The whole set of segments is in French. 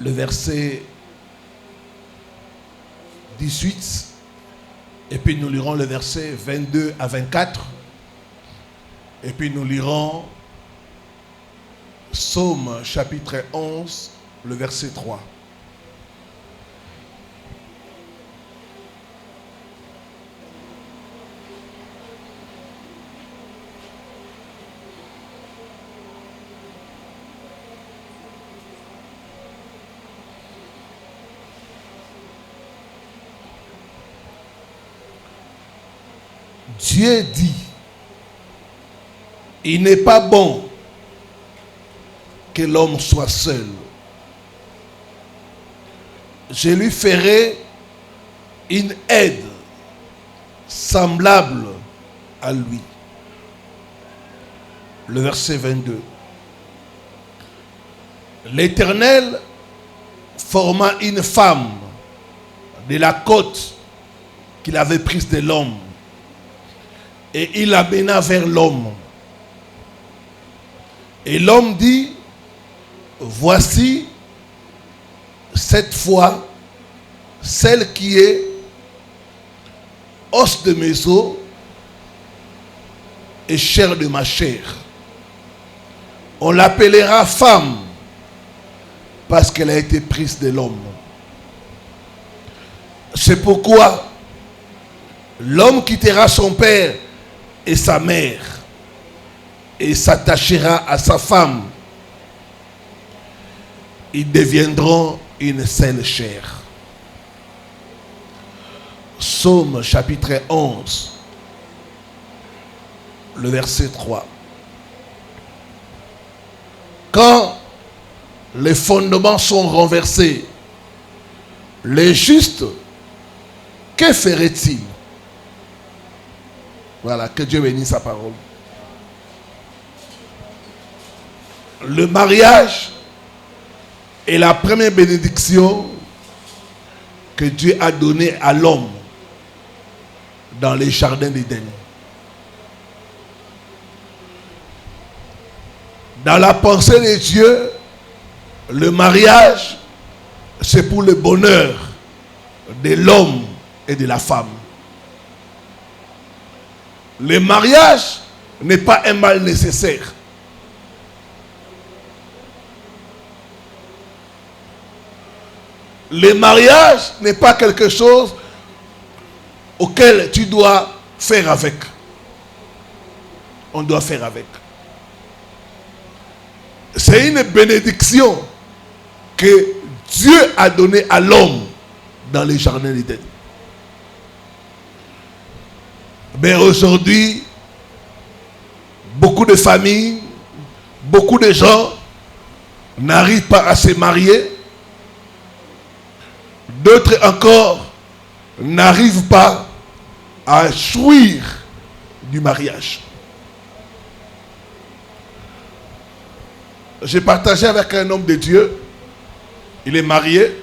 le verset 18, et puis nous lirons le verset 22 à 24, et puis nous lirons Psaume chapitre 11, le verset 3. Dieu dit, il n'est pas bon que l'homme soit seul. Je lui ferai une aide semblable à lui. Le verset 22. L'Éternel forma une femme de la côte qu'il avait prise de l'homme, et il l'amena vers l'homme. Et l'homme dit, voici cette fois celle qui est os de mes os et chair de ma chair. On l'appellera femme parce qu'elle a été prise de l'homme. C'est pourquoi l'homme quittera son père et sa mère et s'attachera à sa femme. Ils deviendront une seule chair. Psaume chapitre 11, le verset 3. Quand les fondements sont renversés, les justes, que ferait-il? Voilà, que Dieu bénisse sa parole. Le mariage est la première bénédiction que Dieu a donnée à l'homme dans les jardins d'Éden. Dans la pensée de Dieu, le mariage, c'est pour le bonheur de l'homme et de la femme. Le mariage n'est pas un mal nécessaire. Le mariage n'est pas quelque chose auquel tu dois faire avec. On doit faire avec. C'est une bénédiction que Dieu a donnée à l'homme dans les jardins d'Éden. Mais aujourd'hui, beaucoup de familles, beaucoup de gens n'arrivent pas à se marier. D'autres encore n'arrivent pas à jouir du mariage. J'ai partagé avec un homme de Dieu. Il est marié.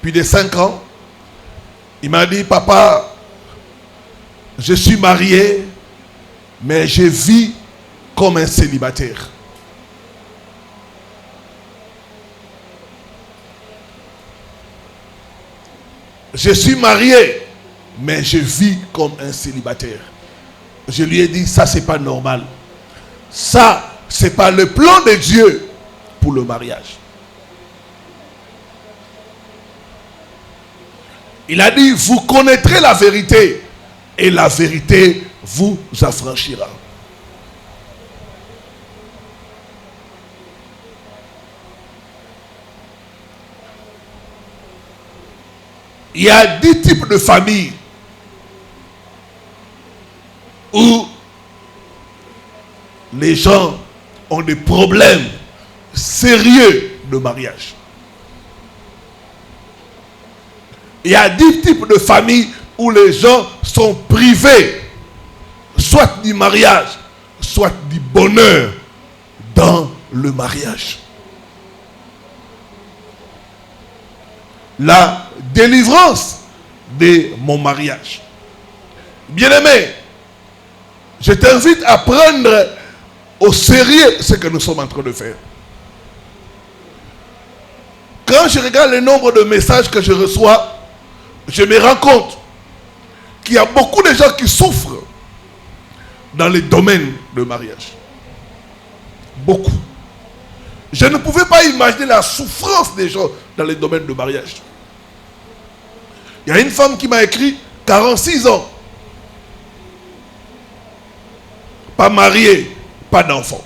Puis de 5 ans. Il m'a dit, papa, je suis marié, mais je vis comme un célibataire. Je suis marié, mais je vis comme un célibataire. Je lui ai dit, ça c'est pas normal. Ça, c'est pas le plan de Dieu pour le mariage. Il a dit, vous connaîtrez la vérité et la vérité vous affranchira. Il y a 10 types de familles où les gens ont des problèmes sérieux de mariage. Il y a 10 types de familles où les gens sont privés, soit du mariage, soit du bonheur dans le mariage. La délivrance de mon mariage. Bien-aimé, je t'invite à prendre au sérieux ce que nous sommes en train de faire. quand je regarde le nombre de messages que je reçois, je me rends compte qu'il y a beaucoup de gens qui souffrent dans les domaines de mariage. Beaucoup. Je ne pouvais pas imaginer la souffrance des gens dans les domaines de mariage. Il y a une femme qui m'a écrit 46 ans. Pas mariée, pas d'enfant.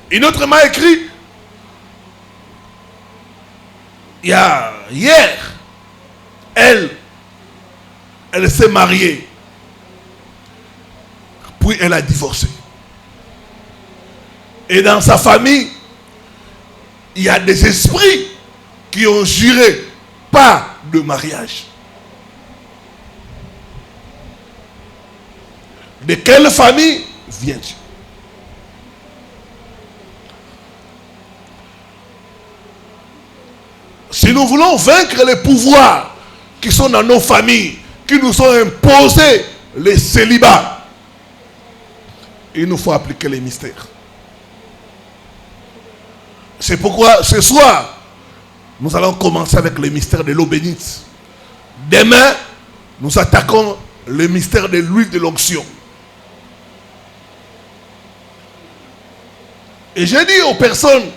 Une autre m'a écrit hier, elle s'est mariée, puis elle a divorcé. Et dans sa famille, il y a des esprits qui ont juré pas de mariage. De quelle famille viens-tu? Si nous voulons vaincre les pouvoirs qui sont dans nos familles, qui nous ont imposé les célibats, il nous faut appliquer les mystères. C'est pourquoi ce soir, nous allons commencer avec le mystère de l'eau bénite. Demain, nous attaquons le mystère de l'huile de l'onction. Et j'ai dit aux personnes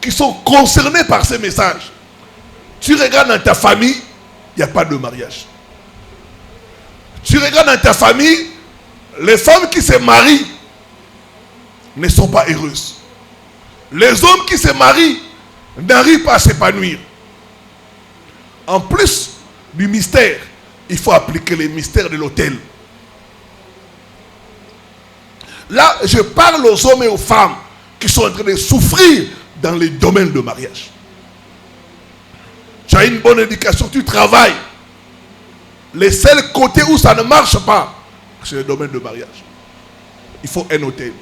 qui sont concernées par ces messages, tu regardes dans ta famille, il n'y a pas de mariage. Tu regardes dans ta famille, les femmes qui se marient ne sont pas heureuses. Les hommes qui se marient n'arrivent pas à s'épanouir. En plus du mystère, il faut appliquer les mystères de l'autel. Là, je parle aux hommes et aux femmes qui sont en train de souffrir dans les domaines de mariage. Tu as une bonne éducation, tu travailles. Les seuls côtés où ça ne marche pas, c'est le domaine de mariage. Il faut un autel.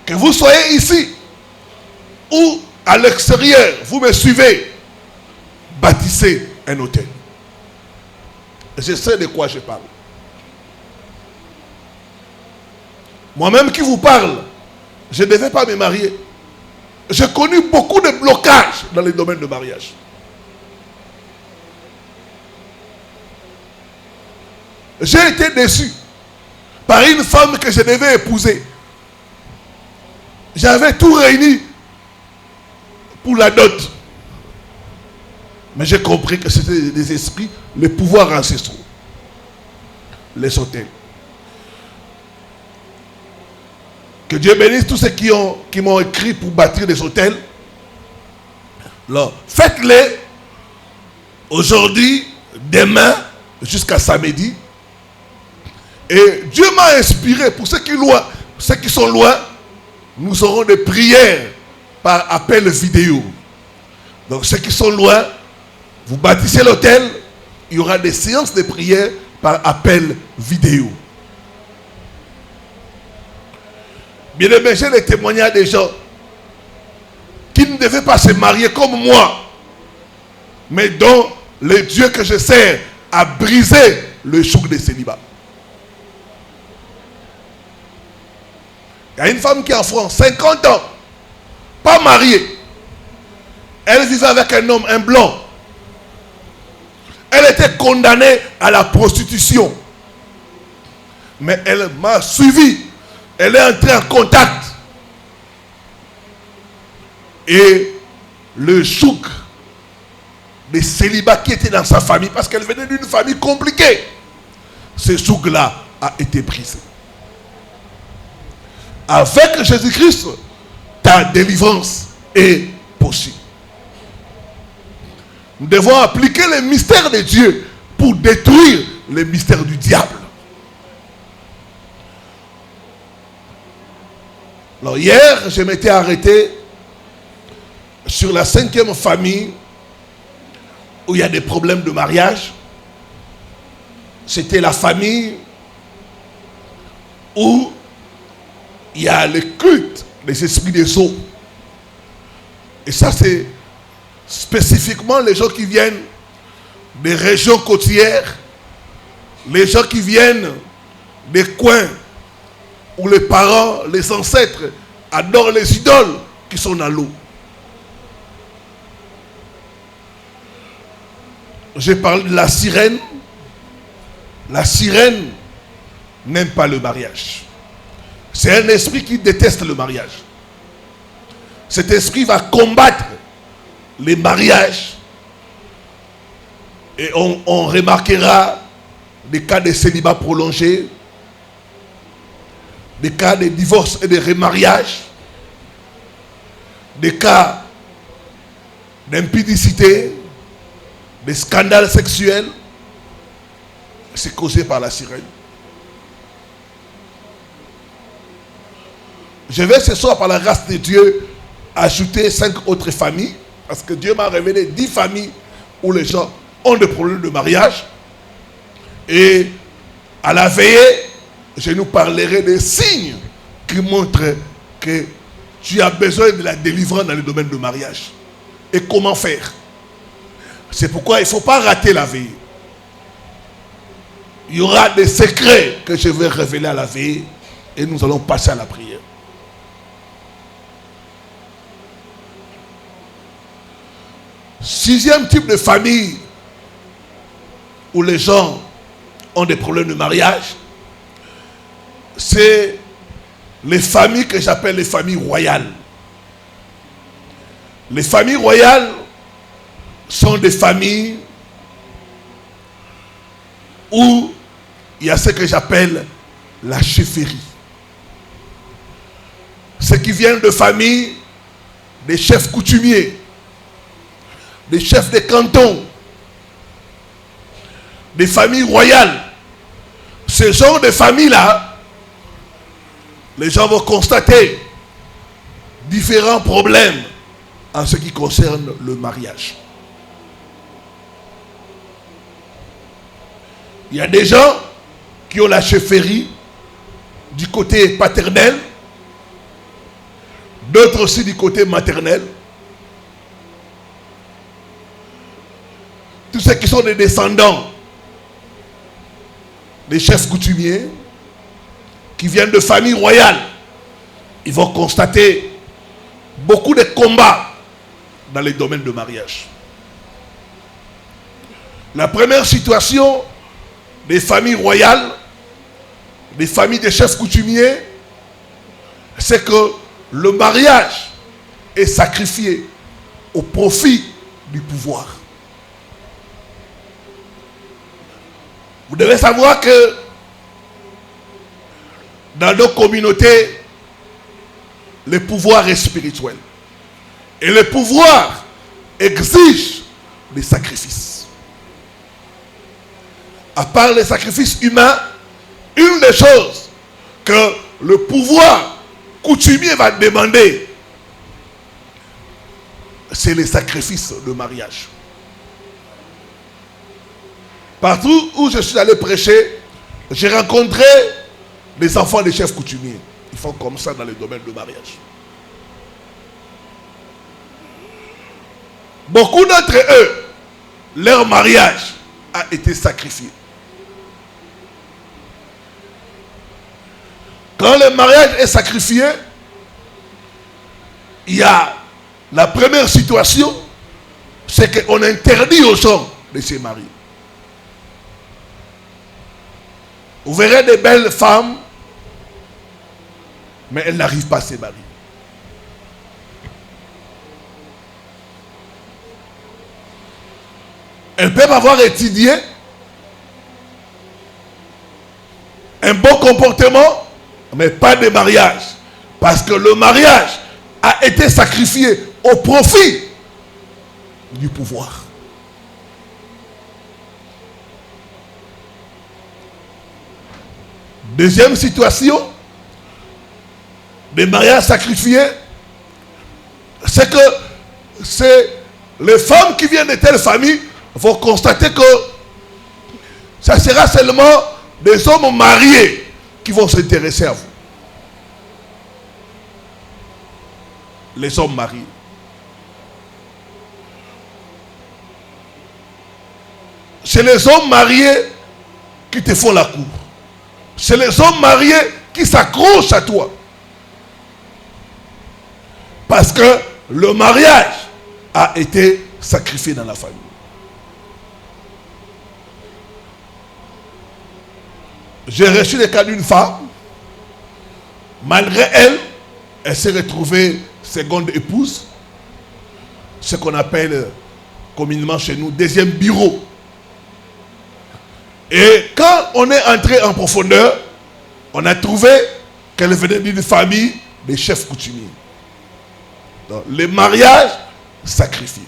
Que vous soyez ici ou à l'extérieur, vous me suivez, bâtissez un autel. Je sais de quoi je parle. Moi-même qui vous parle, je ne devais pas me marier. J'ai connu beaucoup de blocages dans les domaines de mariage. J'ai été déçu par une femme que je devais épouser. J'avais tout réuni pour la dot. Mais j'ai compris que c'était des esprits, les pouvoirs ancestraux. Les hôtels. Que Dieu bénisse tous ceux qui m'ont écrit pour bâtir des hôtels. Alors, faites-les aujourd'hui, demain, jusqu'à samedi. Et Dieu m'a inspiré pour ceux qui sont loin, nous aurons des prières par appel vidéo. Donc ceux qui sont loin, vous bâtissez l'hôtel, il y aura des séances de prières par appel vidéo. Bien aimé, j'ai des témoignages des gens qui ne devaient pas se marier comme moi, mais dont le Dieu que je sers a brisé le joug des célibats. Il y a une femme qui est en France, 50 ans, pas mariée. Elle vivait avec un homme, un blanc. Elle était condamnée à la prostitution. Mais elle m'a suivi. Elle est entrée en contact. Et le joug des célibats qui étaient dans sa famille, parce qu'elle venait d'une famille compliquée, ce joug-là a été brisé. Avec Jésus-Christ, ta délivrance est possible. Nous devons appliquer les mystères de Dieu pour détruire les mystères du diable. Alors hier, je m'étais arrêté sur la 5e famille où il y a des problèmes de mariage. C'était la famille où il y a le culte des esprits des eaux. Et ça, c'est spécifiquement les gens qui viennent des régions côtières, les gens qui viennent des coins où les parents, les ancêtres adorent les idoles qui sont dans l'eau. J'ai parlé de la sirène. La sirène n'aime pas le mariage. C'est un esprit qui déteste le mariage. Cet esprit va combattre les mariages. Et on remarquera des cas de célibat prolongé, des cas de divorce et de remariage, des cas d'impudicité, des scandales sexuels. C'est causé par la sirène. Je vais ce soir, par la grâce de Dieu, ajouter 5 autres familles, parce que Dieu m'a révélé 10 familles où les gens ont des problèmes de mariage. Et à la veillée, je nous parlerai des signes qui montrent que tu as besoin de la délivrance dans le domaine du mariage. Et comment faire. C'est pourquoi il ne faut pas rater la veillée. Il y aura des secrets que je vais révéler à la veillée et nous allons passer à la prière. Sixième type de famille où les gens ont des problèmes de mariage, c'est les familles que j'appelle les familles royales. Les familles royales sont des familles où il y a ce que j'appelle la chefferie. Ceux qui viennent de familles des chefs coutumiers, des chefs de canton, des familles royales. Ce genre de familles-là, les gens vont constater différents problèmes en ce qui concerne le mariage. Il y a des gens qui ont la chefferie du côté paternel, d'autres aussi du côté maternel. Tous ceux qui sont des descendants des chefs coutumiers, qui viennent de familles royales, ils vont constater beaucoup de combats dans les domaines de mariage. La première situation des familles royales, des familles des chefs coutumiers, c'est que le mariage est sacrifié au profit du pouvoir. Vous devez savoir que dans nos communautés, le pouvoir est spirituel. Et le pouvoir exige des sacrifices. À part les sacrifices humains, une des choses que le pouvoir coutumier va demander, c'est les sacrifices de mariage. Partout où je suis allé prêcher, j'ai rencontré des enfants des chefs coutumiers. Ils font comme ça dans le domaine du mariage. Beaucoup d'entre eux, leur mariage a été sacrifié. Quand le mariage est sacrifié, il y a la première situation, c'est qu'on interdit aux gens de se marier. Vous verrez des belles femmes, mais elles n'arrivent pas à se marier. Elles peuvent avoir étudié un bon comportement, mais pas de mariage. Parce que le mariage a été sacrifié au profit du pouvoir. Deuxième situation, des mariages sacrifiés, c'est que c'est les femmes qui viennent de telle famille vont constater que ça sera seulement des hommes mariés qui vont s'intéresser à vous. Les hommes mariés. C'est les hommes mariés qui te font la cour. C'est les hommes mariés qui s'accrochent à toi. Parce que le mariage a été sacrifié dans la famille. J'ai reçu le cas d'une femme. Malgré elle, elle s'est retrouvée seconde épouse. Ce qu'on appelle communément chez nous deuxième bureau. Et quand on est entré en profondeur, on a trouvé qu'elle venait d'une famille de chefs coutumiers. Donc, le mariage sacrifié.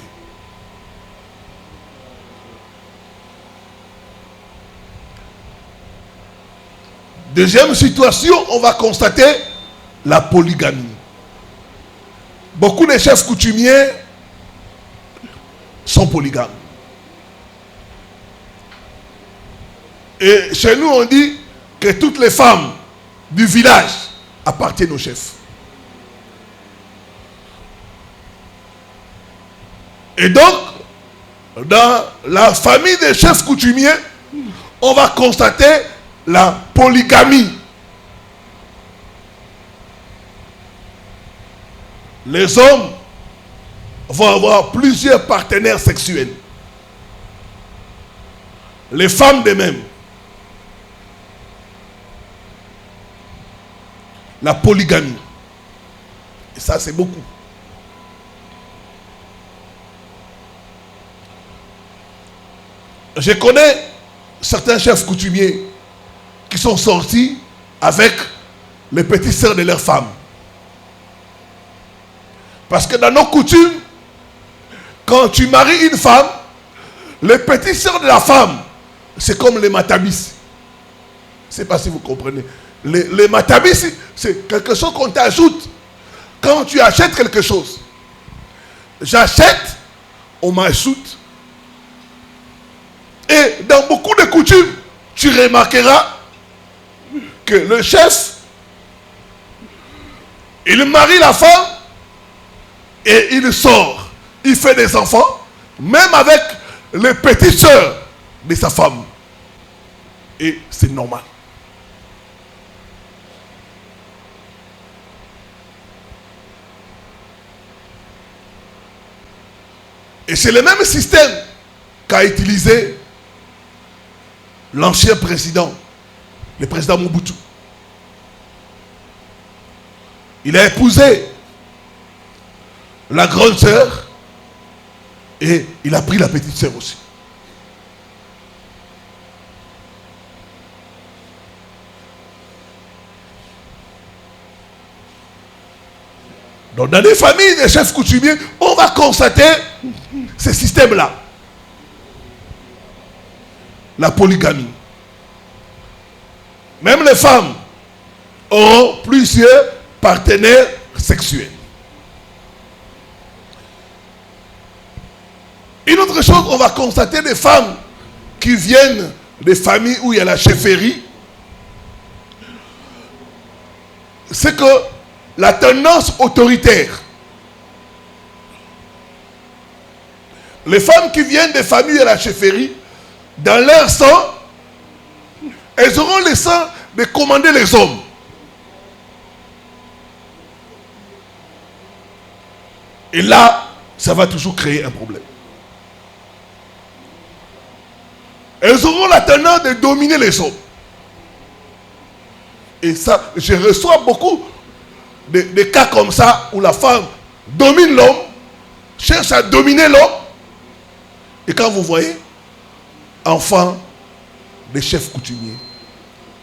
Deuxième situation, on va constater la polygamie. Beaucoup de chefs coutumiers sont polygames. Et chez nous, on dit que toutes les femmes du village appartiennent au chef. Et donc, dans la famille des chefs coutumiers, on va constater la polygamie. Les hommes vont avoir plusieurs partenaires sexuels. Les femmes de même. La polygamie. Et ça, c'est beaucoup. Je connais certains chefs coutumiers qui sont sortis avec les petites sœurs de leurs femmes. Parce que dans nos coutumes, quand tu maries une femme, les petites sœurs de la femme, c'est comme les matabis. Je ne sais pas si vous comprenez. Les matabis, c'est quelque chose qu'on t'ajoute quand tu achètes quelque chose. J'achète, on m'ajoute. Et dans beaucoup de coutumes, tu remarqueras que le chef, il marie la femme et il sort. Il fait des enfants, même avec les petites sœurs de sa femme. Et c'est normal. Et c'est le même système qu'a utilisé l'ancien président, le président Mobutu. Il a épousé la grande sœur et il a pris la petite sœur aussi. Donc dans les familles des chefs coutumiers, on va constater ce système-là. La polygamie. Même les femmes auront plusieurs partenaires sexuels. Une autre chose, on va constater des femmes qui viennent des familles où il y a la chefferie. C'est que la tendance autoritaire. Les femmes qui viennent des familles à la chefferie, dans leur sang, elles auront le sang de commander les hommes. Et là, ça va toujours créer un problème. Elles auront la tendance de dominer les hommes. Et ça, je reçois beaucoup de cas comme ça où la femme domine l'homme, cherche à dominer l'homme. Et quand vous voyez, enfants des chefs coutumiers,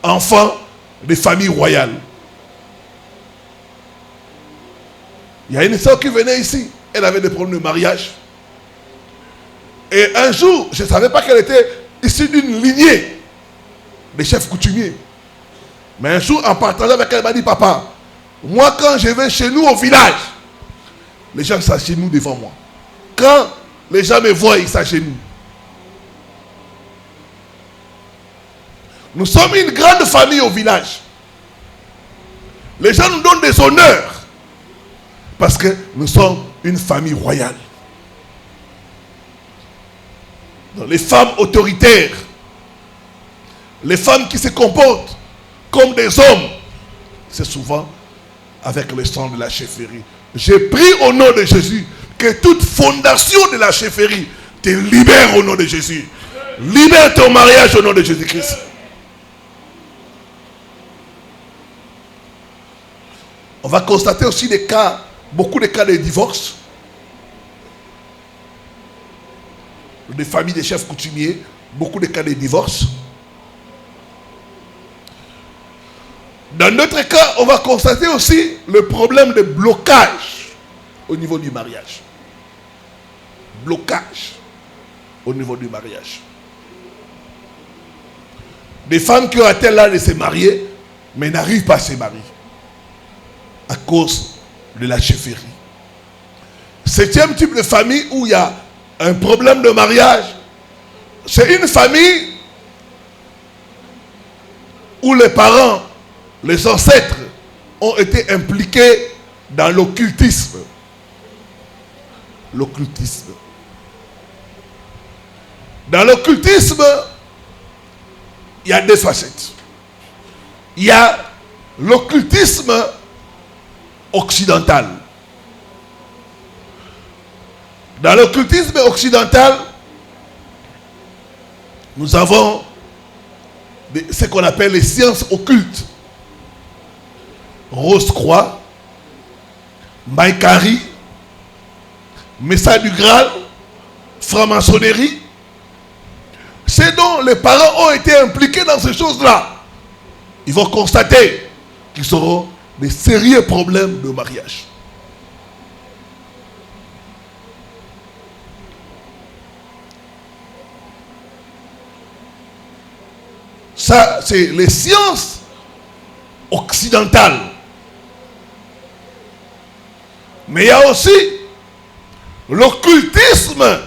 enfants des familles royales. Il y a une sœur qui venait ici, elle avait des problèmes de mariage. Et un jour, je ne savais pas qu'elle était issue d'une lignée des chefs coutumiers. Mais un jour, en partageant avec elle, elle m'a dit, papa, moi quand je vais chez nous au village, les gens s'agenouillent devant moi. Quand les gens me voient, ils s'agenouillent. Nous sommes une grande famille au village. Les gens nous donnent des honneurs parce que nous sommes une famille royale. Donc, les femmes autoritaires, les femmes qui se comportent comme des hommes, c'est souvent avec le sang de la chefferie. J'ai pris au nom de Jésus que toute fondation de la chefferie te libère au nom de Jésus. Libère ton mariage au nom de Jésus-Christ. On va constater aussi des cas, beaucoup de cas de divorce. Des familles de chefs coutumiers, beaucoup de cas de divorce. Dans notre cas, on va constater aussi le problème de blocage au niveau du mariage. Blocage au niveau du mariage. Des femmes qui ont atteint l'âge de se marier, mais n'arrivent pas à se marier à cause de la chefferie. Septième type de famille où il y a un problème de mariage, c'est une famille où les parents, les ancêtres ont été impliqués dans l'occultisme. L'occultisme. Dans l'occultisme, il y a deux facettes. Il y a l'occultisme occidental. Dans l'occultisme occidental, nous avons ce qu'on appelle les sciences occultes. Rose-Croix, Maïkari, Messa du Graal, franc-maçonnerie. C'est dont les parents ont été impliqués dans ces choses-là. Ils vont constater qu'ils auront des sérieux problèmes de mariage. Ça, c'est les sciences occidentales. Mais il y a aussi l'occultisme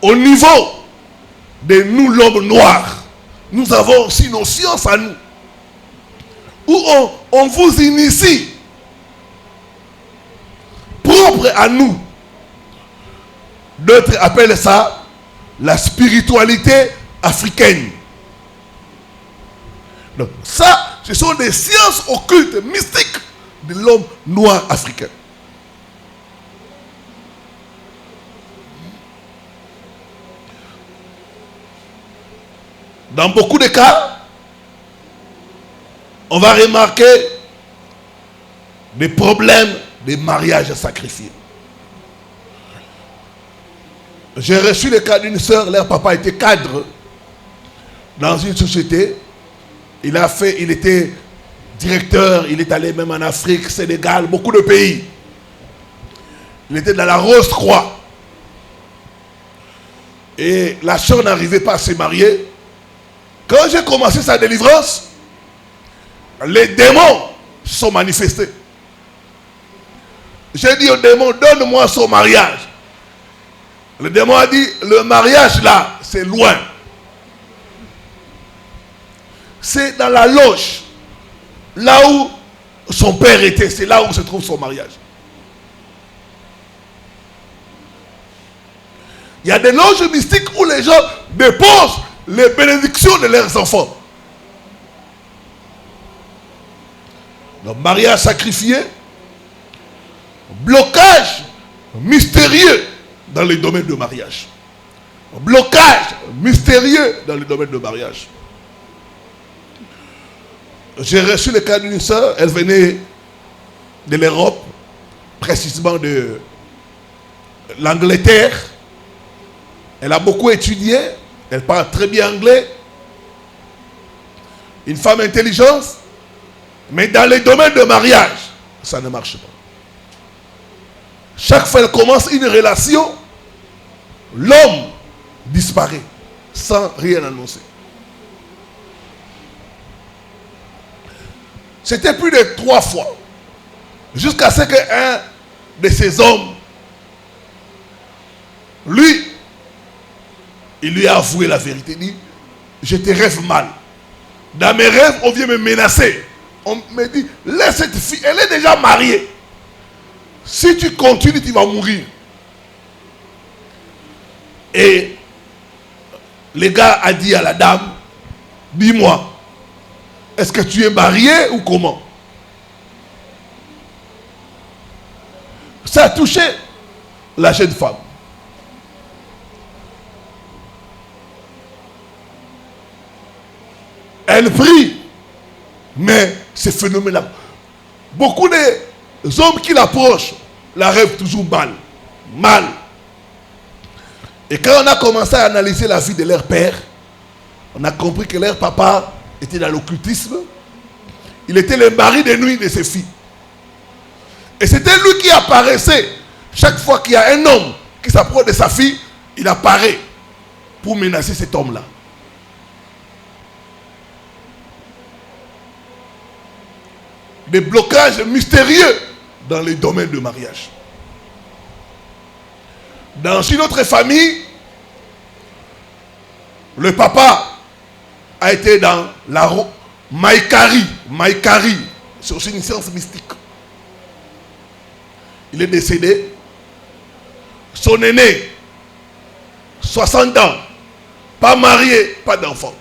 au niveau de nous, l'homme noir. Nous avons aussi nos sciences à nous, où on vous initie, propre à nous. D'autres appellent ça la spiritualité africaine. Donc ça, ce sont des sciences occultes, mystiques de l'homme noir africain. Dans beaucoup de cas, on va remarquer des problèmes de mariage sacrifié. J'ai reçu le cas d'une sœur, leur papa était cadre dans une société. Il était directeur, il est allé même en Afrique, Sénégal, beaucoup de pays. Il était dans la Rose-Croix. Et la sœur n'arrivait pas à se marier. Quand j'ai commencé sa délivrance, les démons se sont manifestés. J'ai dit au démon, donne-moi son mariage. Le démon a dit, le mariage là, c'est loin. C'est dans la loge. Là où son père était, c'est là où se trouve son mariage. Il y a des loges mystiques où les gens déposent les bénédictions de leurs enfants. Donc, mariage sacrifié, blocage mystérieux dans le domaine de mariage. Blocage mystérieux dans le domaine de mariage. J'ai reçu le cas d'une sœur, elle venait de l'Europe, précisément de l'Angleterre. Elle a beaucoup étudié, elle parle très bien anglais. Une femme intelligente, mais dans le domaine de mariage, ça ne marche pas. Chaque fois qu'elle commence une relation, l'homme disparaît sans rien annoncer. C'était plus de 3 fois. Jusqu'à ce qu'un de ces hommes, lui, il lui a avoué la vérité. Il dit, je te rêve mal. Dans mes rêves, on vient me menacer. On me dit, laisse cette fille, elle est déjà mariée. Si tu continues, tu vas mourir. Et le gars a dit à la dame, dis-moi, Est-ce que tu es marié ou comment? Ça a touché la jeune femme. Elle prie, mais ce phénomène-là, beaucoup des hommes qui l'approchent la rêvent toujours mal. Mal. Et quand on a commencé à analyser la vie de leur père, on a compris que leur papa était dans l'occultisme. Il était le mari de nuit de ses filles. Et c'était lui qui apparaissait. Chaque fois qu'il y a un homme qui s'approche de sa fille, il apparaît pour menacer cet homme-là. Des blocages mystérieux dans les domaines de mariage. Dans une autre famille, le papa a été dans la Maïkari. Maïkari, c'est aussi une science mystique. Il est décédé. Son aîné, 60 ans, pas marié, pas d'enfant.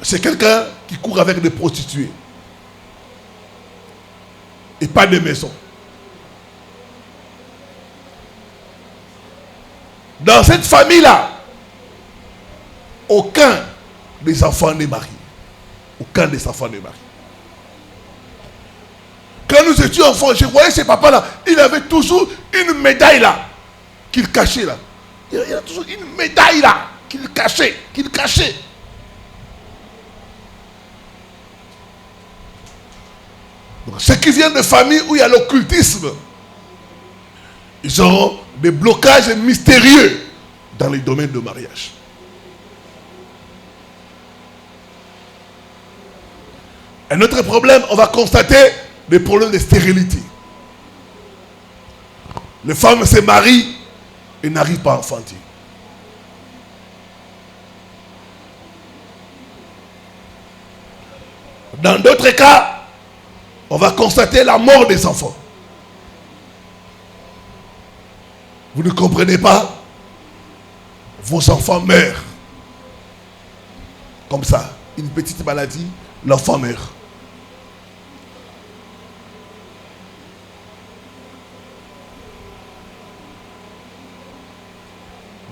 C'est quelqu'un qui court avec des prostituées. Et pas de maison. Dans cette famille-là, aucun des enfants n'est marié. Aucun des enfants n'est marié. Quand nous étions enfants, je voyais ce papa-là, il avait toujours une médaille là, qu'il cachait là. Il a toujours une médaille là, qu'il cachait. Donc, ceux qui viennent de familles où il y a l'occultisme, ils auront des blocages mystérieux dans les domaines de mariage. Un autre problème, on va constater des problèmes de stérilité. Les femmes se marient et n'arrivent pas à enfanter. Dans d'autres cas, on va constater la mort des enfants. Vous ne comprenez pas? Vos enfants meurent. Comme ça, une petite maladie, l'enfant meurt.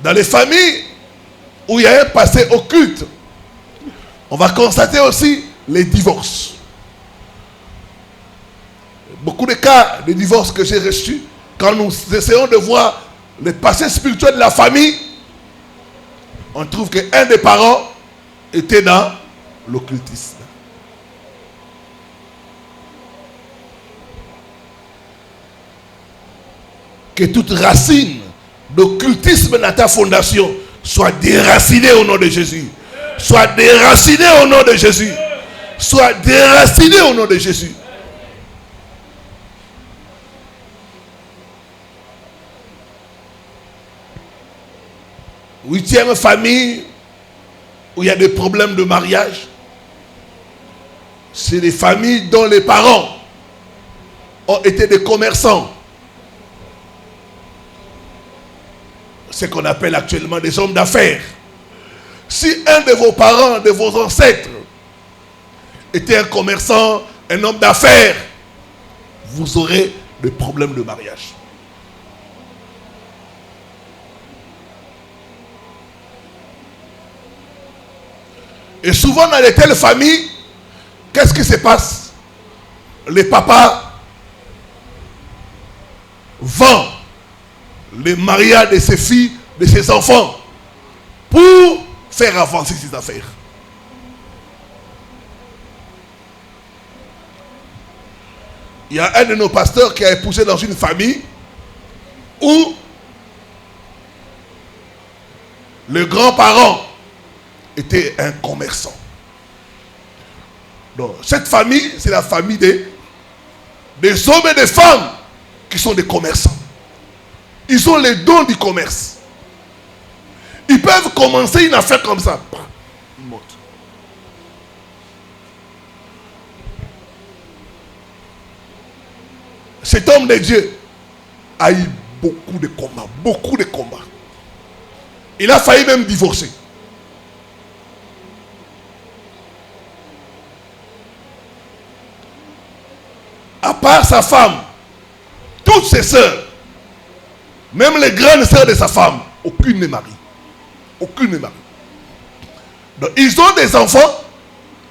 Dans les familles où il y a un passé occulte, on va constater aussi les divorces. Beaucoup de cas de divorce que j'ai reçus, quand nous essayons de voir le passé spirituel de la famille, on trouve qu'un des parents était dans l'occultisme. Que toute racine d'occultisme dans ta fondation soit déracinée au nom de Jésus. Soit déracinée au nom de Jésus. Soit déracinée au nom de Jésus. Huitième famille où il y a des problèmes de mariage, c'est les familles dont les parents ont été des commerçants. Ce qu'on appelle actuellement des hommes d'affaires. Si un de vos parents, de vos ancêtres, était un commerçant, un homme d'affaires, vous aurez des problèmes de mariage. Et souvent dans les telles familles, qu'est-ce qui se passe? Les papas vendent les mariages de ses filles, de ses enfants, pour faire avancer ses affaires. Il y a un de nos pasteurs qui a épousé dans une famille où le grand-parent était un commerçant. Donc, cette famille, c'est la famille des hommes et des femmes qui sont des commerçants. Ils ont les dons du commerce. Ils peuvent commencer une affaire comme ça. Ils montent. Cet homme de Dieu a eu beaucoup de combats. Beaucoup de combats. Il a failli même divorcer. à part sa femme, toutes ses sœurs, même les grandes sœurs de sa femme, aucune n'est mariée. Aucune n'est mariée. Donc, ils ont des enfants,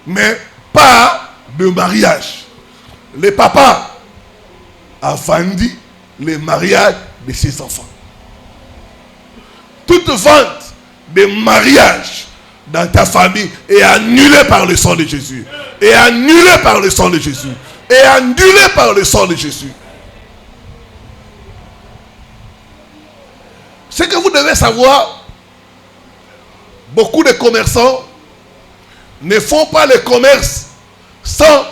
mais pas de mariage. Le papa a vendu le mariage de ses enfants. Toute vente de mariage dans ta famille est annulée par le sang de Jésus. Est annulée par le sang de Jésus. Est annulée par le sang de Jésus. Ce que vous devez savoir, beaucoup de commerçants ne font pas le commerce sans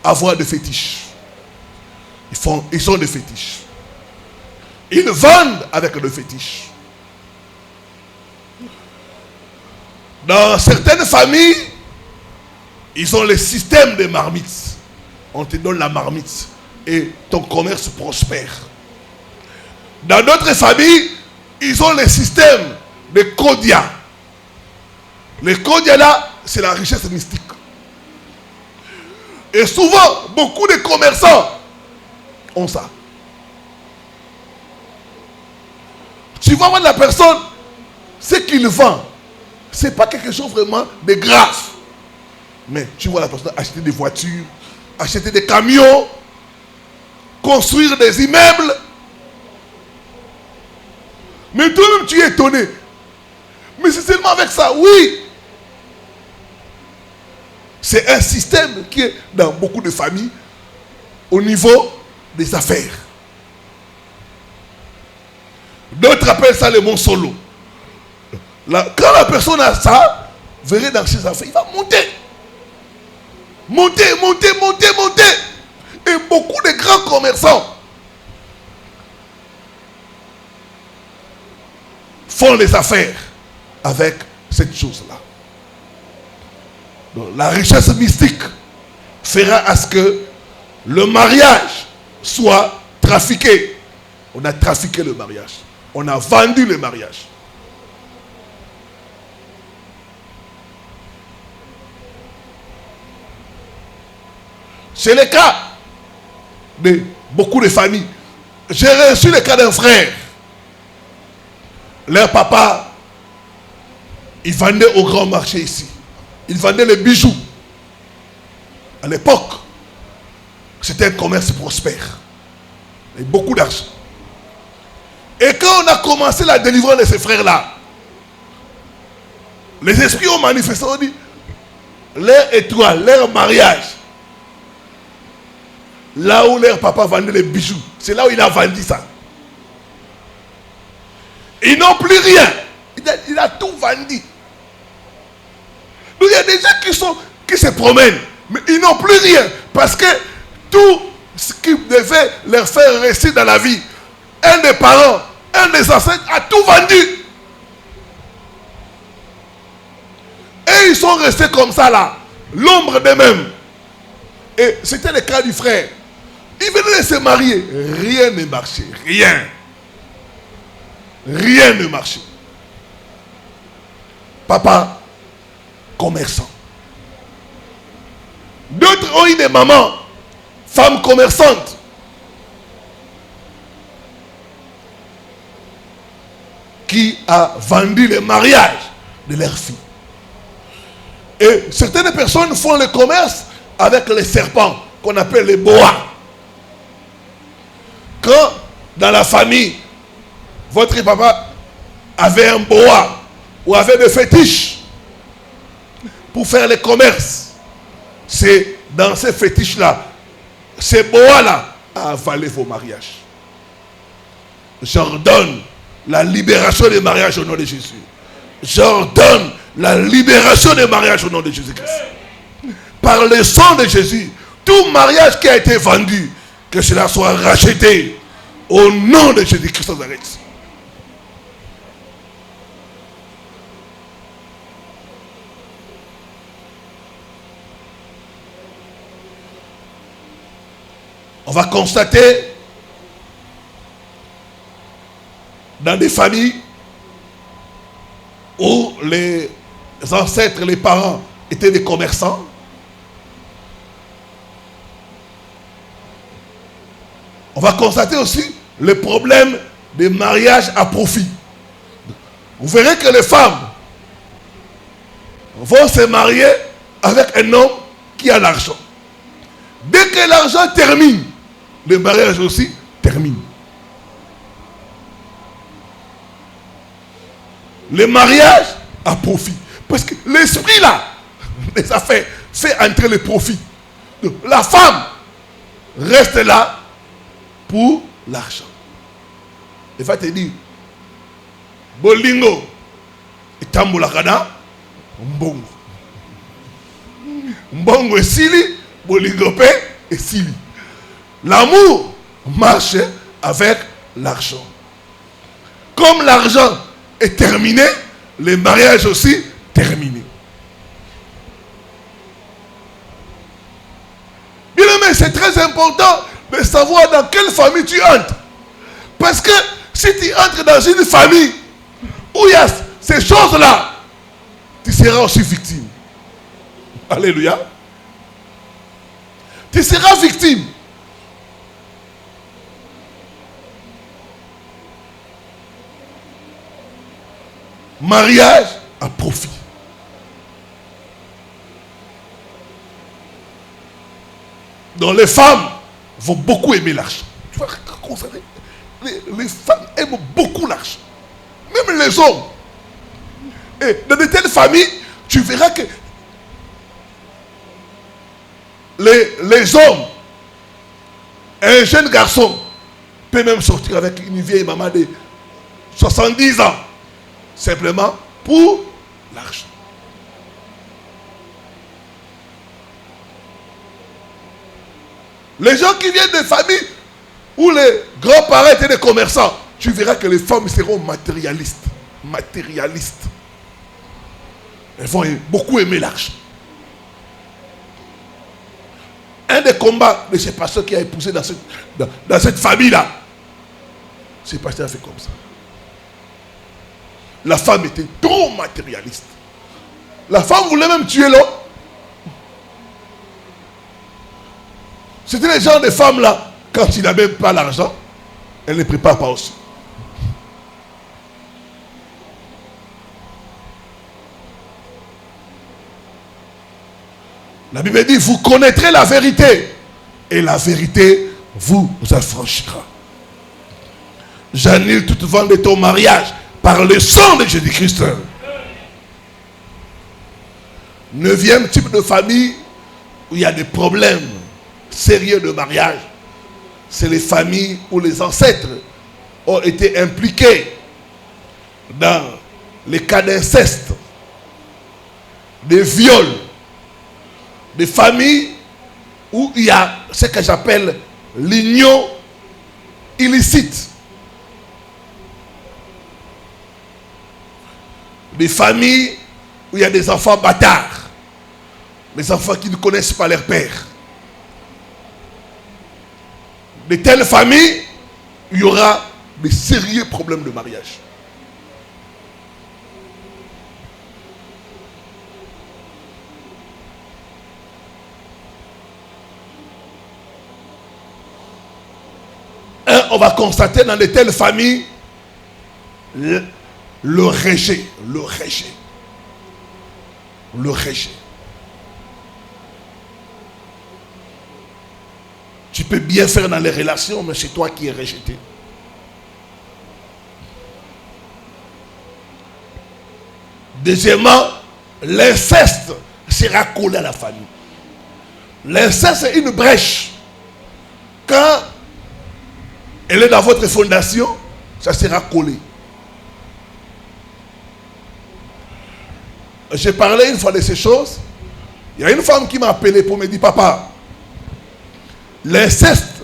avoir de fétiches. Ils ont des fétiches. Ils vendent avec le fétiche. Dans certaines familles, ils ont le système de marmites. On te donne la marmite et ton commerce prospère. Dans d'autres familles, ils ont le système de Kodia. Le Kodia là, c'est la richesse mystique. Et souvent, beaucoup de commerçants ont ça. Tu vas voir la personne, ce qu'il vend, ce n'est pas quelque chose vraiment de grave. Mais tu vois la personne acheter des voitures, acheter des camions, construire des immeubles. Mais toi-même, tu es étonné. Mais c'est seulement avec ça, oui. C'est un système qui est dans beaucoup de familles au niveau des affaires. D'autres appellent ça le mont solo. Quand la personne a ça, verrez dans ses affaires, il va monter. Monter, monter, monter, monter. Et beaucoup de grands commerçants font les affaires avec cette chose-là. Donc, la richesse mystique fera à ce que le mariage soit trafiqué. On a trafiqué le mariage. On a vendu le mariage. C'est le cas de beaucoup de familles. J'ai reçu le cas d'un frère. Leur papa, il vendait au grand marché ici. Il vendait les bijoux. À l'époque, c'était un commerce prospère. Il y avait beaucoup d'argent. Et quand on a commencé la délivrance de ces frères-là, les esprits ont manifesté, ont dit, leur étoile, leur mariage, là où leur papa vendait les bijoux, c'est là où il a vendu ça. Ils n'ont plus rien. Il a tout vendu. Donc il y a des gens qui se promènent, mais ils n'ont plus rien. Parce que tout ce qui devait leur faire rester dans la vie, un des parents, un des ancêtres a tout vendu. Et ils sont restés comme ça là, l'ombre d'eux-mêmes. Et c'était le cas du frère. Il venait de se marier. Rien ne marchait. Rien. Rien ne marchait. Papa, commerçant. D'autres ont eu des mamans, femmes commerçantes. Qui a vendu le mariage de leur fille. Et certaines personnes font le commerce avec les serpents qu'on appelle les boas. Quand dans la famille, votre papa avait un boa ou avait des fétiches pour faire le commerce, c'est dans ces fétiches-là, ces boas-là, à avaler vos mariages. J'ordonne la libération des mariages au nom de Jésus. J'ordonne la libération des mariages au nom de Jésus-Christ. Par le sang de Jésus, tout mariage qui a été vendu, que cela soit racheté au nom de Jésus-Christ de Nazareth. On va constater dans des familles où les ancêtres, les parents étaient des commerçants, On va constater aussi le problème des mariages à profit. Vous verrez que les femmes vont se marier avec un homme qui a l'argent. Dès que l'argent termine, le mariage aussi termine. Le mariage à profit. Parce que l'esprit là, les affaires, fait entrer le profit. Donc, la femme reste là pour l'argent. Il va te dire, bolingo, et tamboulakana, mbongo. Mbongo et sili, bolingo pe et sili. L'amour marche avec l'argent. Comme l'argent est terminé, le mariage aussi terminé. Bien aimé, c'est très important de savoir dans quelle famille tu entres. Parce que si tu entres dans une famille où il y a ces choses-là, tu seras aussi victime. Alléluia. Tu seras victime. Mariage à profit. Donc les femmes vont beaucoup aimer l'argent. Tu vas constater, les femmes aiment beaucoup l'argent. Même les hommes. Et dans de telles familles, tu verras que les hommes, un jeune garçon peut même sortir avec une vieille maman de 70 ans. Simplement pour l'argent. Les gens qui viennent de familles où les grands-parents étaient des commerçants, tu verras que les femmes seront matérialistes. Matérialistes. Elles vont beaucoup aimer l'argent. Un des combats de ces pasteurs qui a épousé dans cette famille-là, ce pasteur a fait comme ça. La femme était trop matérialiste. La femme voulait même tuer l'homme. C'était les gens de femmes là, quand il n'a même pas l'argent, elle ne prépare pas aussi. La Bible dit, vous connaîtrez la vérité et la vérité vous affranchira. J'annule toute vente de ton mariage par le sang de Jésus-Christ. 9e type de famille où il y a des problèmes sérieux de mariage, c'est les familles où les ancêtres ont été impliqués dans les cas d'inceste, des viols, des familles où il y a ce que j'appelle l'union illicite. Des familles où il y a des enfants bâtards, des enfants qui ne connaissent pas leur père. De telles familles, il y aura de sérieux problèmes de mariage. On va constater dans de telles familles le rejet. Tu peux bien faire dans les relations, mais c'est toi qui es rejeté. Deuxièmement, l'inceste sera collé à la famille. L'inceste est une brèche. Quand elle est dans votre fondation, ça sera collé. J'ai parlé une fois de ces choses. Il y a une femme qui m'a appelé pour me dire, papa, l'inceste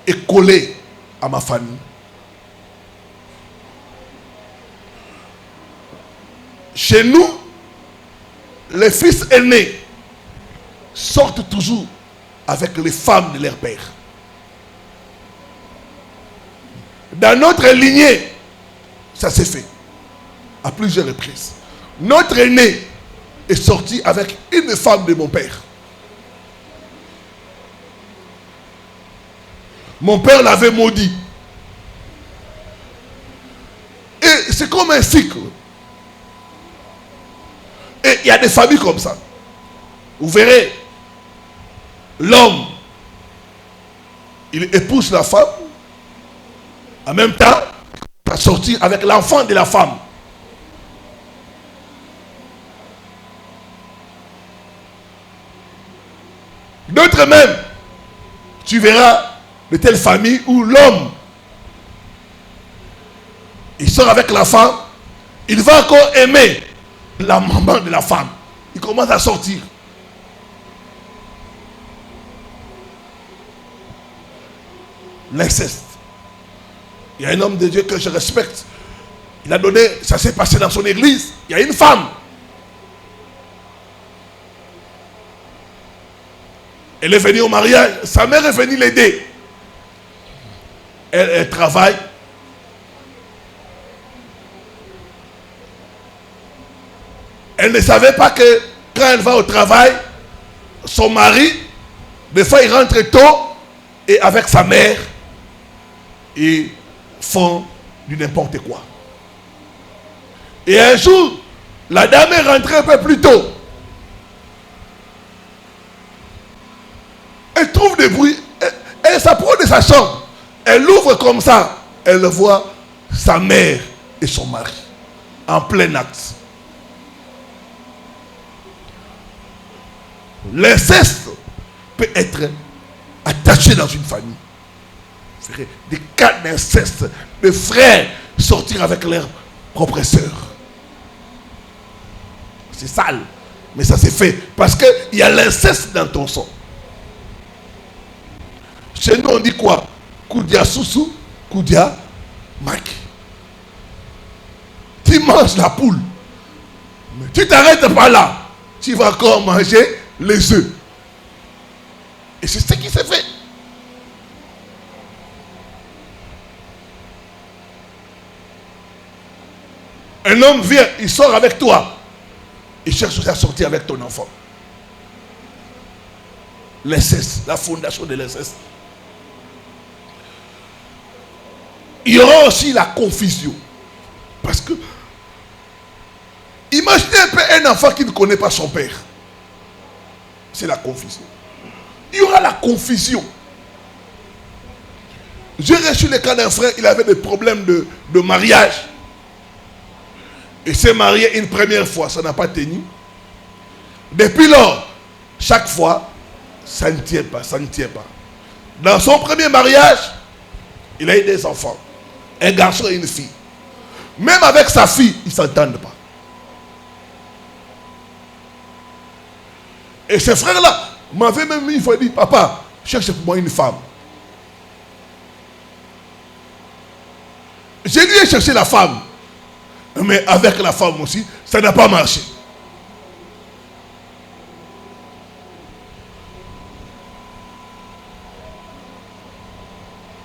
est collé à ma famille. Chez nous, les fils aînés sortent toujours avec les femmes de leur père. Dans notre lignée, ça s'est fait à plusieurs reprises. Notre aîné est sorti avec une femme de mon père. Mon père l'avait maudit. Et c'est comme un cycle. Et il y a des familles comme ça. Vous verrez, l'homme, il épouse la femme, en même temps, il va sortir avec l'enfant de la femme. D'autres même, tu verras de telles familles où l'homme, il sort avec la femme, il va encore aimer la maman de la femme. Il commence à sortir. L'inceste. Il y a un homme de Dieu que je respecte. Il a donné, ça s'est passé dans son église. Il y a une femme. Elle est venue au mariage. Sa mère est venue l'aider. Elle travaille. Elle ne savait pas que quand elle va au travail, son mari, des fois il rentre tôt et avec sa mère, ils font du n'importe quoi. Et un jour, la dame est rentrée un peu plus tôt. Elle trouve des bruits. Elle s'approche de sa chambre. Elle ouvre comme ça. Elle voit sa mère et son mari en plein acte. L'inceste peut être attaché dans une famille. Vous verrez des cas d'inceste, de frères sortir avec leurs propres sœurs. C'est sale, mais ça s'est fait parce qu'il y a l'inceste dans ton sang. Chez nous on dit quoi? Koudia Soussou, Koudia Maki. Tu manges la poule, mais tu t'arrêtes pas là. Tu vas encore manger les œufs. Et c'est ce qui s'est fait. Un homme vient, il sort avec toi. Il cherche aussi à sortir avec ton enfant. L'inceste, la fondation de l'inceste. Il y aura aussi la confusion. Parce que, imaginez un peu un enfant qui ne connaît pas son père. C'est la confusion. Il y aura la confusion. J'ai reçu le cas d'un frère, il avait des problèmes de mariage. Il s'est marié une première fois, ça n'a pas tenu. Depuis lors, chaque fois, ça ne tient pas, ça ne tient pas. Dans son premier mariage, il a eu des enfants. Un garçon et une fille. Même avec sa fille, ils ne s'entendent pas. Et ce frère-là m'avait même mis, il faut dire, papa, cherche pour moi une femme. J'ai dû chercher la femme. Mais avec la femme aussi, ça n'a pas marché.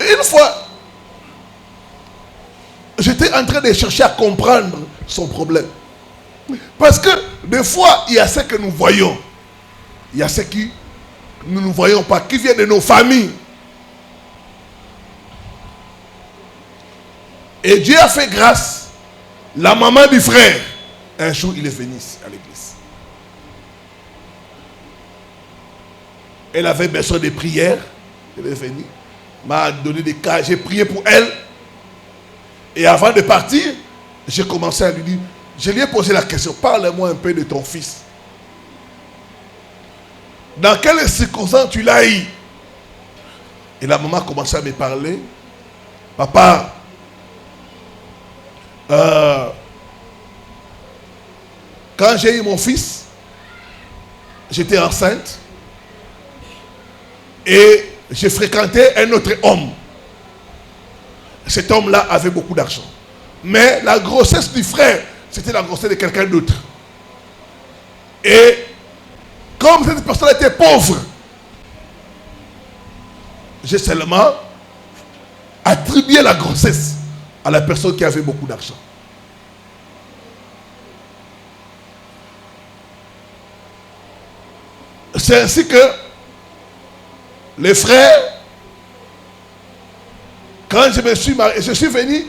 Et une fois, j'étais en train de chercher à comprendre son problème. Parce que des fois, il y a ce que nous voyons. Il y a ce qui nous ne voyons pas, qui viennent de nos familles. Et Dieu a fait grâce. La maman du frère, un jour, il est venu à l'église. Elle avait besoin de prières. Elle est venue, m'a donné des cas. J'ai prié pour elle. Et avant de partir, j'ai commencé à lui dire, je lui ai posé la question, parle-moi un peu de ton fils. Dans quelles circonstances tu l'as eu? Et la maman a commencé à me parler. Papa, quand j'ai eu mon fils, j'étais enceinte et j'ai fréquenté un autre homme. Cet homme-là avait beaucoup d'argent. Mais la grossesse du frère, c'était la grossesse de quelqu'un d'autre. Et comme cette personne était pauvre, j'ai seulement attribué la grossesse à la personne qui avait beaucoup d'argent. C'est ainsi que les frères Quand je me suis marié, je suis venu,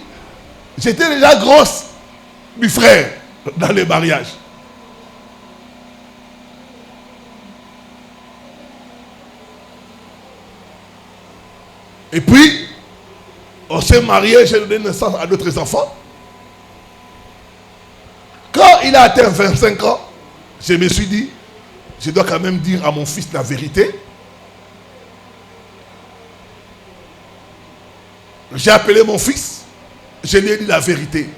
j'étais déjà grosse du frère dans le mariage. Et puis, on s'est marié, j'ai donné naissance à d'autres enfants. Quand il a atteint 25 ans, je me suis dit, je dois quand même dire à mon fils la vérité. J'ai appelé mon fils, je lui ai dit la vérité.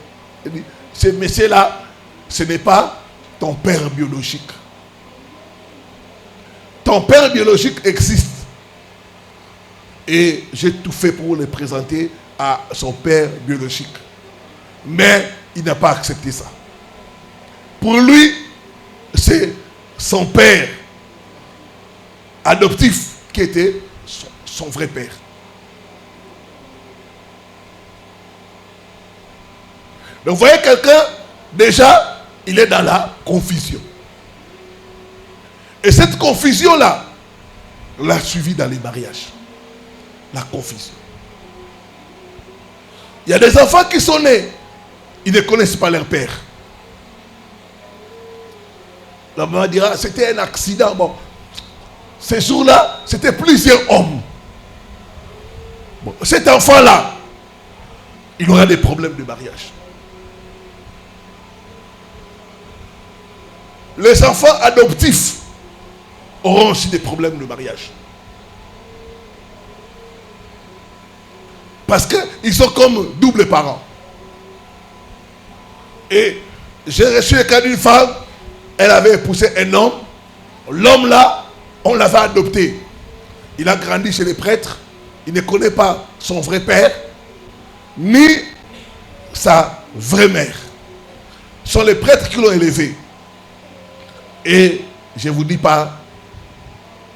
J'ai dit, ce monsieur-là, ce n'est pas ton père biologique. Ton père biologique existe. Et j'ai tout fait pour le présenter à son père biologique. Mais il n'a pas accepté ça. Pour lui, c'est son père adoptif qui était son vrai père. Donc vous voyez quelqu'un, déjà, il est dans la confusion. Et cette confusion-là, l'a suivi dans les mariages. La confusion. Il y a des enfants qui sont nés, ils ne connaissent pas leur père. La maman dira, c'était un accident. Bon, ces jours-là, c'était plusieurs hommes. Bon, cet enfant-là, il aura des problèmes de mariage. Les enfants adoptifs auront aussi des problèmes de mariage. Parce qu'ils sont comme double parents. Et j'ai reçu le cas d'une femme, elle avait épousé un homme. L'homme là, on l'avait adopté. Il a grandi chez les prêtres. Il ne connaît pas son vrai père, ni sa vraie mère. Ce sont les prêtres qui l'ont élevé. Et je ne vous dis pas,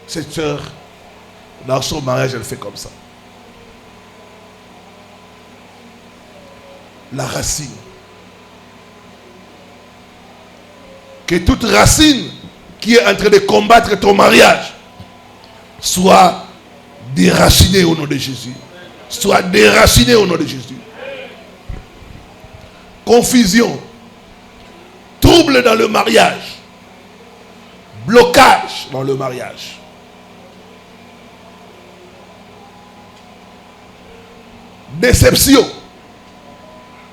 cette sœur, dans son mariage, elle fait comme ça. La racine. Que toute racine qui est en train de combattre ton mariage soit déracinée au nom de Jésus. Soit déracinée au nom de Jésus. Confusion, trouble dans le mariage, blocage dans le mariage. Déception.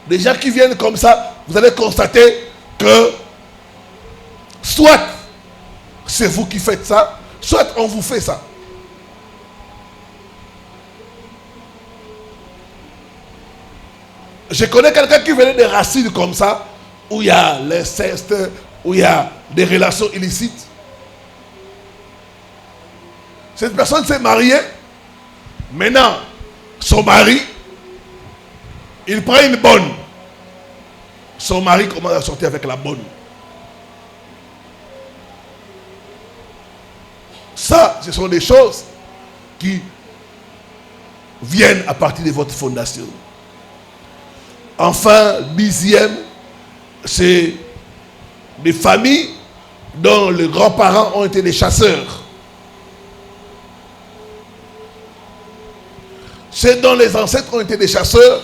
Les gens qui viennent comme ça, vous allez constater que soit c'est vous qui faites ça, soit on vous fait ça. Je connais quelqu'un qui venait des racines comme ça, où il y a l'inceste, où il y a des relations illicites. Cette personne s'est mariée. Maintenant, son mari, il prend une bonne. Son mari commence à sortir avec la bonne. Ça, ce sont des choses qui viennent à partir de votre fondation. Enfin, 10e, c'est des familles dont les grands-parents ont été des chasseurs. Ceux dont les ancêtres ont été des chasseurs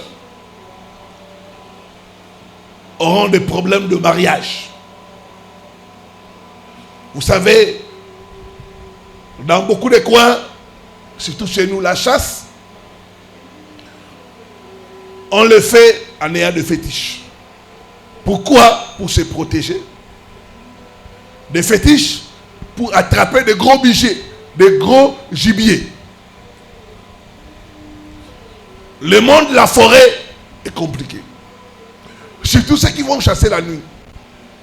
auront des problèmes de mariage. Vous savez, dans beaucoup de coins, surtout chez nous, la chasse, on le fait en ayant des fétiches. Pourquoi? Pour se protéger. Des fétiches pour attraper des gros bijets, des gros gibiers. Le monde de la forêt est compliqué. Surtout ceux qui vont chasser la nuit.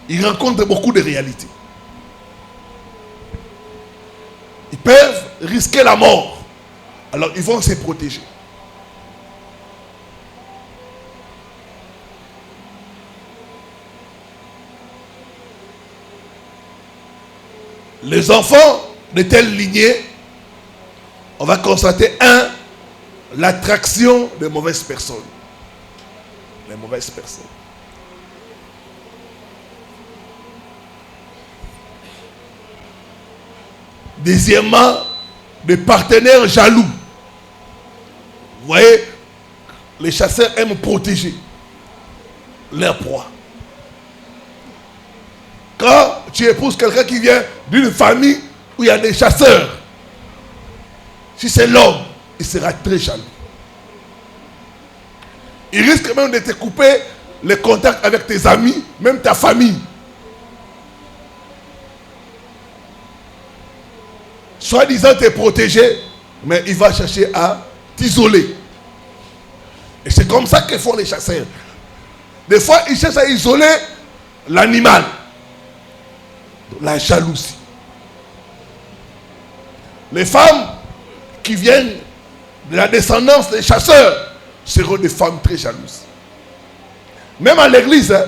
Ils rencontrent beaucoup de réalités. Ils peuvent risquer la mort. Alors ils vont se protéger. Les enfants de telle lignée, on va constater l'attraction des mauvaises personnes. Les mauvaises personnes. Deuxièmement, des partenaires jaloux. Vous voyez, les chasseurs aiment protéger leur proie. Quand tu épouses quelqu'un qui vient d'une famille où il y a des chasseurs, si c'est l'homme, il sera très jaloux. Il risque même de te couper les contacts avec tes amis, même ta famille. Soi-disant te protéger, mais il va chercher à t'isoler. Et c'est comme ça que font les chasseurs. Des fois, ils cherchent à isoler l'animal. La jalousie. Les femmes qui viennent de la descendance des chasseurs seront des femmes très jalouses. Même à l'église, hein.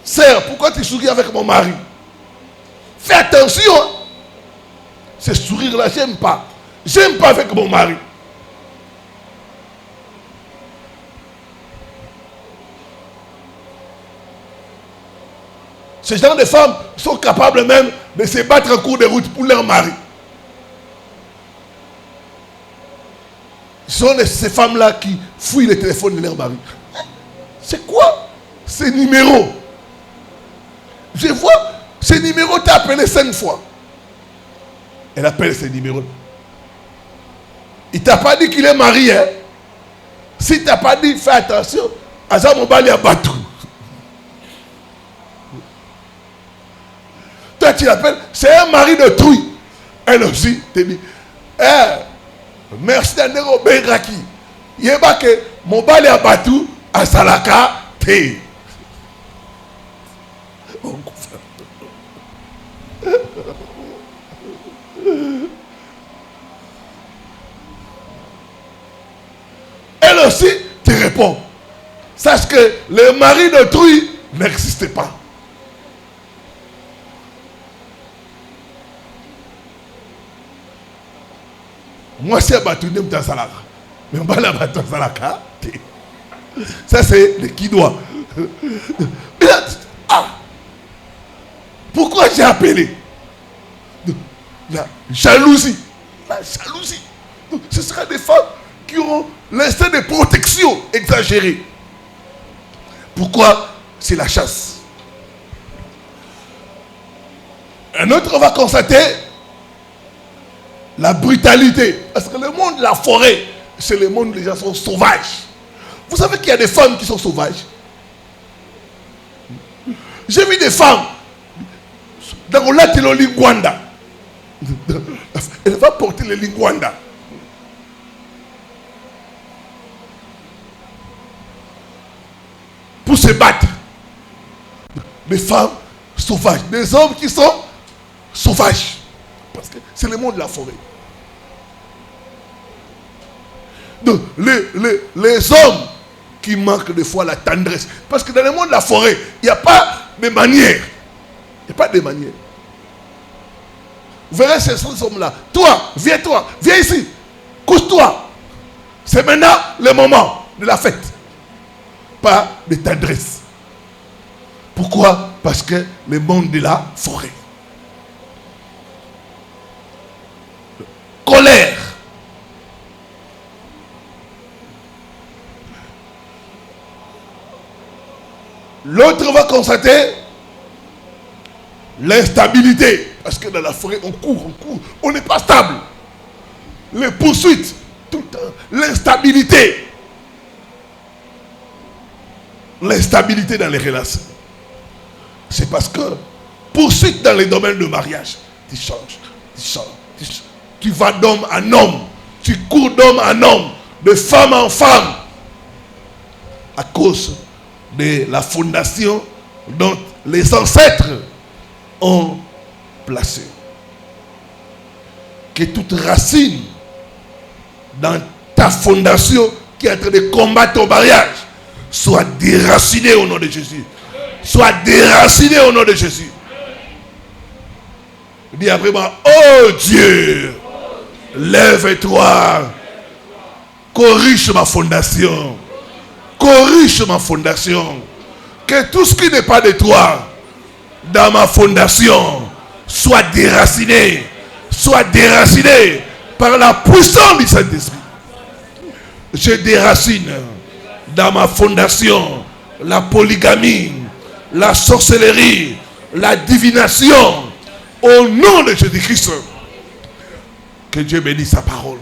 Sœur, pourquoi tu souris avec mon mari? Fais attention. Hein. Ce sourire-là, j'aime pas. J'aime pas avec mon mari. Ces genre de femmes sont capables même de se battre en cours de route pour leur mari. Ce sont ces femmes-là qui fouillent les téléphones de leur mari. C'est quoi ces numéros? Je vois, ce numéro t'a appelé 5 fois. Elle appelle ces numéros. Il t'a pas dit qu'il est marié. Hein? S'il t'a pas dit, fais attention. Aza Mobali a battu. Toi, tu l'appelles, c'est un mari de trouille. Elle aussi te dit, merci d'Andero Benraki. Il y a pas que Mobali a battu à Salaka. Elle aussi te répond. Sache que le mari d'autrui n'existe pas. Moi, c'est abattu dans Salaka. Mais on va l'abattre dans Salaka. Ça, c'est le qui doit. Pourquoi j'ai appelé? La jalousie. La jalousie. Ce sera des femmes qui auront l'instinct de protection exagéré. Pourquoi? C'est la chasse. Un autre va constater la brutalité. Parce que le monde de la forêt, c'est le monde où les gens sont sauvages. Vous savez qu'il y a des femmes qui sont sauvages. J'ai vu des femmes dans le lac de l'Olingwanda. Elle va porter le Lingwanda. Pour se battre. Des femmes sauvages. Des hommes qui sont sauvages. Parce que c'est le monde de la forêt. Donc, les hommes qui manquent des fois la tendresse. Parce que dans le monde de la forêt, il n'y a pas de manière. Il n'y a pas de manière. Vous verrez ces hommes-là. Toi, viens ici. Couche-toi. C'est maintenant le moment de la fête. Pas de tendresse. Pourquoi? Parce que le monde de la forêt. Colère. L'autre va constater l'instabilité. Parce que dans la forêt, on court. On n'est pas stable. Les poursuites, tout le temps. L'instabilité. L'instabilité dans les relations. C'est parce que poursuite dans les domaines de mariage. Tu changes. Tu vas d'homme en homme. Tu cours d'homme en homme. De femme en femme. À cause de la fondation dont les ancêtres ont placé. Que toute racine dans ta fondation qui est en train de combattre ton mariage soit déracinée au nom de Jésus. Soit déracinée au nom de Jésus. Dis après moi, oh Dieu, lève-toi, corrige ma fondation. Corrige ma fondation. Que tout ce qui n'est pas de toi dans ma fondation soit déraciné. Soit déraciné par la puissance du Saint-Esprit. je déracine dans ma fondation la polygamie, la sorcellerie, la divination. Au nom de Jésus-Christ. Que Dieu bénisse sa parole.